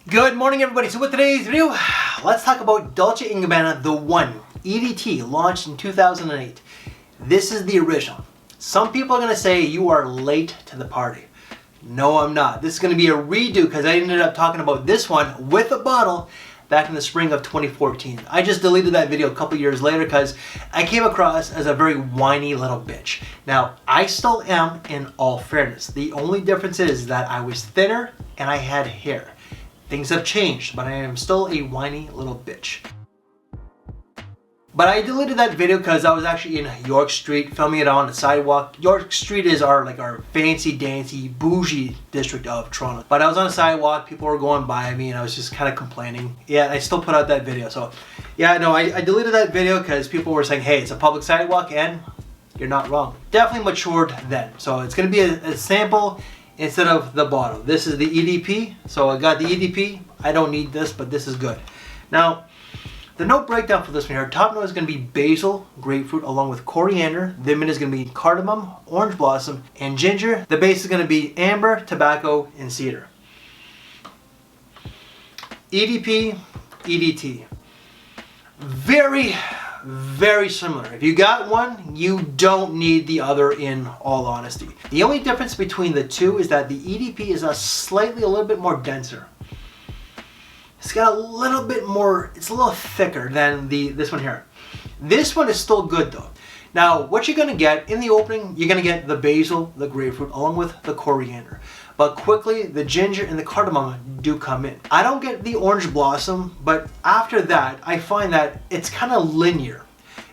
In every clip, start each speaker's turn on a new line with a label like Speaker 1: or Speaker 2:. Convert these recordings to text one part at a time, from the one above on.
Speaker 1: Good morning, everybody. So with today's video, let's talk about Dolce & Gabbana The One EDT, launched in 2008. This is the original. Some people are going to say you are late to the party. No, I'm not. This is going to be a redo because I ended up talking about this one with a bottle back in the spring of 2014. I just deleted that video a couple years later because I came across as a very whiny little bitch. Now, I still am, in all fairness. The only difference is that I was thinner and I had hair. Things have changed, but I am still a whiny little bitch. But I deleted that video because I was actually in York Street filming it on the sidewalk. York Street is our fancy dancy bougie district of Toronto. But I was on the sidewalk, people were going by me and I was just kind of complaining. Yeah, I still put out that video. So yeah, no, I deleted that video because people were saying, hey, it's a public sidewalk, and you're not wrong. Definitely matured then. So it's going to be a sample instead of the bottle. This is the EDP. So I got the EDP. I don't need this, but this is good. Now, the note breakdown for this one here, top note is going to be basil, grapefruit, along with coriander. The mint is going to be cardamom, orange blossom, and ginger. The base is going to be amber, tobacco, and cedar. EDP, EDT. Very similar. If you got one, you don't need the other, in all honesty. The only difference between the two is that the EDP is a little bit more denser. It's got a little bit more, it's a little thicker than this one here. This one is still good though. Now, what you're gonna get in the opening, you're gonna get the basil, the grapefruit, along with the coriander. But quickly, the ginger and the cardamom do come in. I don't get the orange blossom, but after that, I find that it's kind of linear.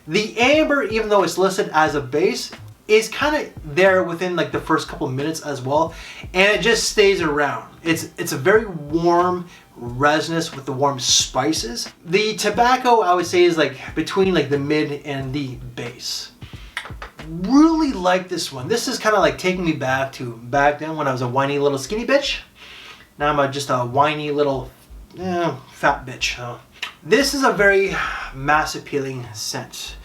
Speaker 1: The amber, even though it's listed as a base, is kind of there within the first couple minutes as well, and it just stays around. It's a very warm resinous with the warm spices. The tobacco, I would say, is between the mid and the base. Really like this one. This is kind of taking me back to back then when I was a whiny little skinny bitch. Now I'm just a whiny little fat bitch. This is a very mass appealing scent.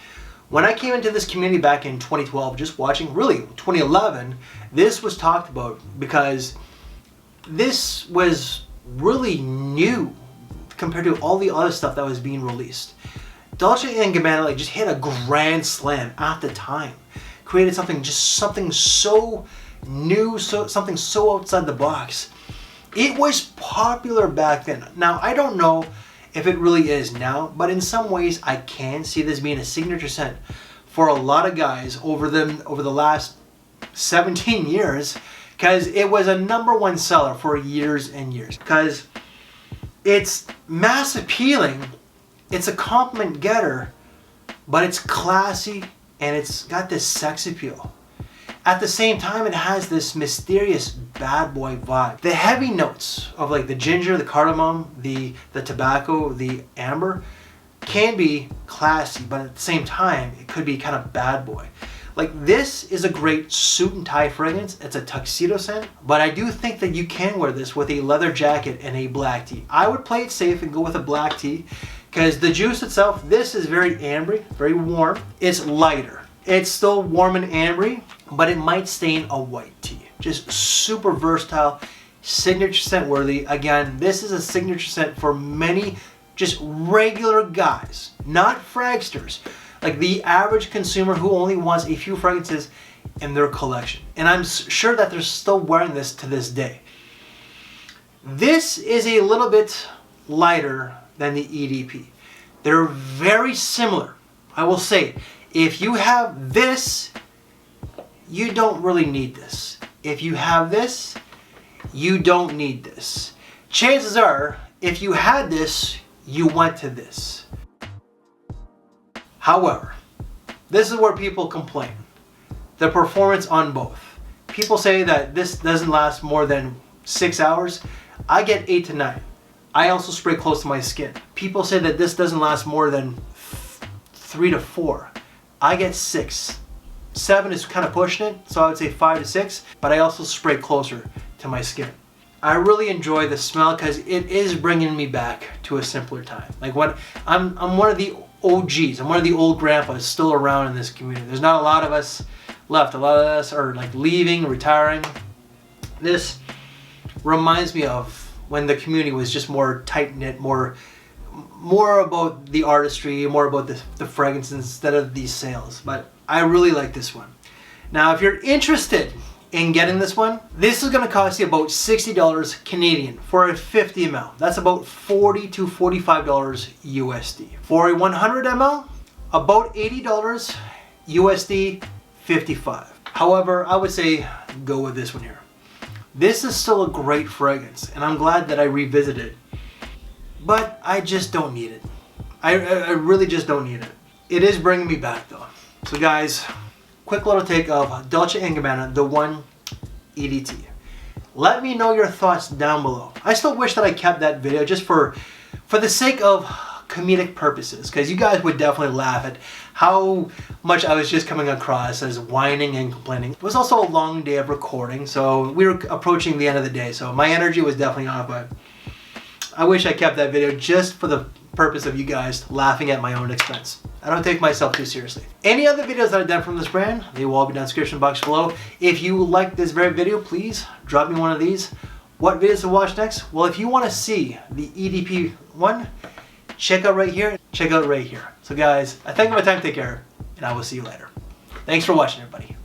Speaker 1: When I came into this community back in 2012, just watching, really 2011, this was talked about because this was really new compared to all the other stuff that was being released. Dolce & Gabbana just hit a grand slam at the time. Created something so new, something so outside the box. It was popular back then. Now, I don't know if it really is now, but in some ways I can see this being a signature scent for a lot of guys over the last 17 years, because it was a #1 seller for years and years. Because it's mass appealing, it's a compliment getter, but it's classy and it's got this sex appeal. At the same time, it has this mysterious bad boy vibe. The heavy notes of the ginger, the cardamom, the tobacco, the amber can be classy, but at the same time, it could be kind of bad boy. This is a great suit and tie fragrance. It's a tuxedo scent, but I do think that you can wear this with a leather jacket and a black tee. I would play it safe and go with a black tee because the juice itself, this is very ambery, very warm. It's lighter. It's still warm and ambery, but it might stain a white tee. Just super versatile, signature scent worthy. Again, this is a signature scent for many just regular guys, not fragsters. The average consumer who only wants a few fragrances in their collection. And I'm sure that they're still wearing this to this day. This is a little bit lighter than the EDP. They're very similar. I will say, if you have this, you don't really need this. If you have this, you don't need this. Chances are, if you had this, you went to this. However, this is where people complain. The performance on both. People say that this doesn't last more than 6 hours. I get 8 to 9. I also spray close to my skin. People say that this doesn't last more than 3 to 4. I get 6. 7 is kind of pushing it, so I would say 5 to 6, but I also spray closer to my skin. I really enjoy the smell because it is bringing me back to a simpler time. When I'm one of the OGs. I'm one of the old grandpas still around in this community. There's not a lot of us left. A lot of us are leaving, retiring. This reminds me of when the community was just more tight-knit, more about the artistry, more about the fragrance instead of these sales. But I really like this one. Now, if you're interested in getting this one, this is going to cost you about $60 Canadian for a 50 ml. That's about $40 to $45 USD. For a 100 ml, about $80 USD, 55. However, I would say go with this one here. This is still a great fragrance, and I'm glad that I revisited it. But I just don't need it. I really just don't need it. It is bringing me back though. So guys, quick little take of Dolce & Gabbana, the One EDT. Let me know your thoughts down below. I still wish that I kept that video just for the sake of comedic purposes, because you guys would definitely laugh at how much I was just coming across as whining and complaining. It was also a long day of recording, so we were approaching the end of the day, so my energy was definitely off, but I wish I kept that video just for the purpose of you guys laughing at my own expense. I don't take myself too seriously. Any other videos that I've done from this brand, they will all be down in the description box below. If you like this very video, please drop me one of these. What videos to watch next? Well, if you want to see the EDP one, check out right here, check out right here. So guys, I thank you for my time, take care, and I will see you later. Thanks for watching, everybody.